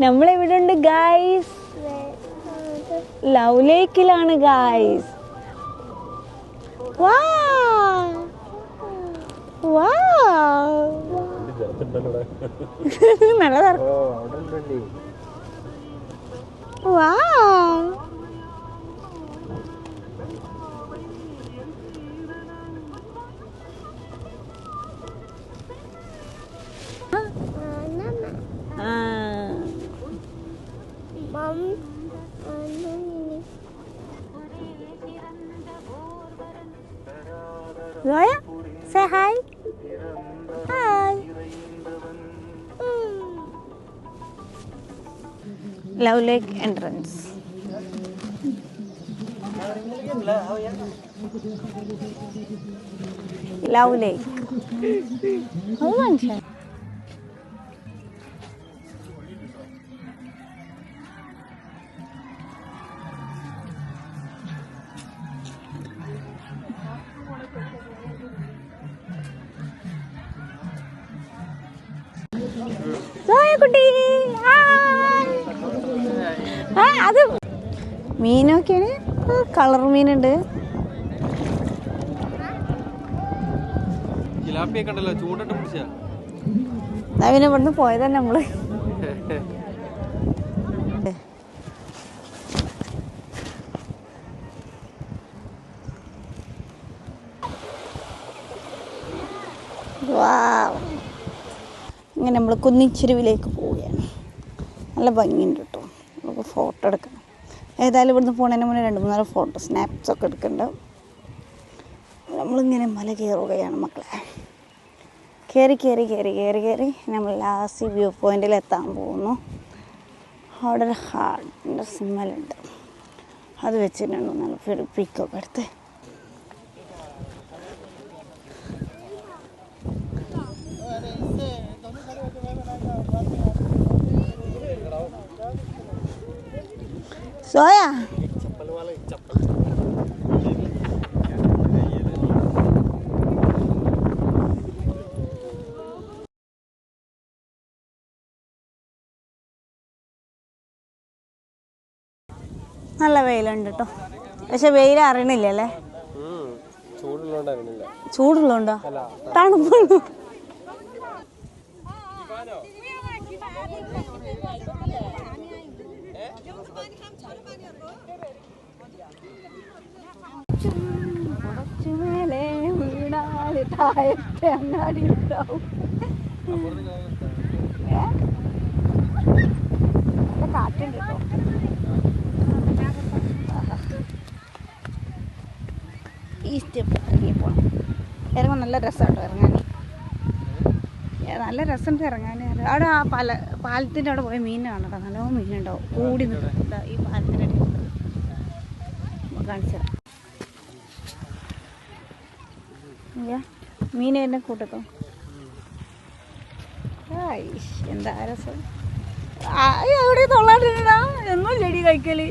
നമ്മളെവിടെ ഉണ്ട് guys? Love ലേക്കിലാണ് ഗായ്സ്. നല്ല Zoya, say hi. Hi. Love Lake entrance. Love Lake. How much? കുട്ടി അത് മീനൊക്കെയാണ്. കളർ മീനുണ്ട്. പിന്നെ ഇവിടുന്ന് പോയതന്നെ നമ്മള്. ഇങ്ങനെ നമ്മൾ കുന്നിച്ചെരുവിലേക്ക് പോവുകയാണ്. നല്ല ഭംഗിയുണ്ട് കേട്ടോ. നമുക്ക് ഫോട്ടോ എടുക്കണം. ഏതായാലും ഇവിടുന്ന് പോകുന്നതിന് മുന്നേ 2-3 ഫോട്ടോ സ്നാപ്സൊക്കെ എടുക്കുന്നുണ്ടാവും. നമ്മളിങ്ങനെ മല കയറുകയാണ് മക്കളെ. കയറി നമ്മൾ ലാസ്റ്റ് വ്യൂ പോയിന്റിൽ എത്താൻ പോകുന്നു. അവിടെ ഒരു ഹാർട്ടിൻ്റെ സിമ്മലുണ്ട്. അത് വെച്ചിട്ടുണ്ട് നല്ല പിക്കൊക്കെ എടുത്ത്. സോയ നല്ല വെയിലുണ്ട് കേട്ടോ. പക്ഷെ വെയിൽ അറിയണില്ലല്ലേ. ചൂടുള്ളോണ്ടോ തണുപ്പുള്ളൂ. മേലെ വീടാല് താഴത്തെ അങ്ങാടി ഉണ്ടാവും. കാറ്റുണ്ട് കേട്ടോ. ഈ സ്റ്റെപ്പ് ഇറങ്ങിയപ്പോൾ ഇറങ്ങാൻ നല്ല രസമാട്ടോ. ഇറങ്ങാൻ നല്ല രസമുണ്ട് ഇറങ്ങാൻ. അവിടെ ആ പാലത്തിൻ്റെ അവിടെ പോയ മീൻ കാണട്ടോ. നല്ലോണം മീനുണ്ടാവും കൂടി നിൽക്കും. ഈ പാലത്തിൻ്റെ അടി കാണിച്ചു തരാം. മീൻ എന്നെ കൂട്ടത്തോ. എന്താ രസം. എവിടെ തൊള്ളാണ്ടിട്ടാ എന്നും ചെടി കഴിക്കല്.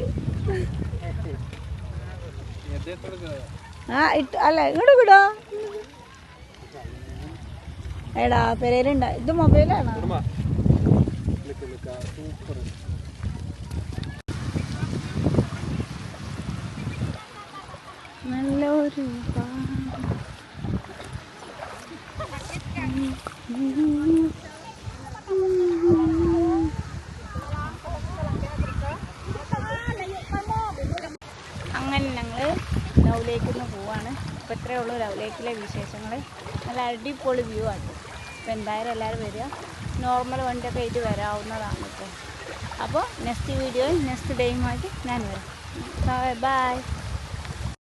അല്ല ഇങ്ങോട്ട് വിടാ. എടാ പെരേലുണ്ട. ഇത് മൊബൈലാണോ? നല്ലൊരു അങ്ങനെ ഞങ്ങൾ ലവ് ലേക്കിൽ നിന്ന് പോവാണ്. അപ്പോൾ ഇത്രയേ ഉള്ളൂ ലവ് ലേക്കിലെ വിശേഷങ്ങൾ. നല്ല അടിപൊളി വ്യൂ ആണ്. അപ്പോൾ എന്തായാലും എല്ലാവരും വരിക. നോർമൽ വണ്ടിയൊക്കെ ആയിട്ട് വരാവുന്നതാണ് ഇപ്പോൾ. അപ്പോൾ നെക്സ്റ്റ് വീഡിയോയിൽ നെക്സ്റ്റ് ഡേയുമായിട്ട് ഞാൻ വരാം. ബൈ.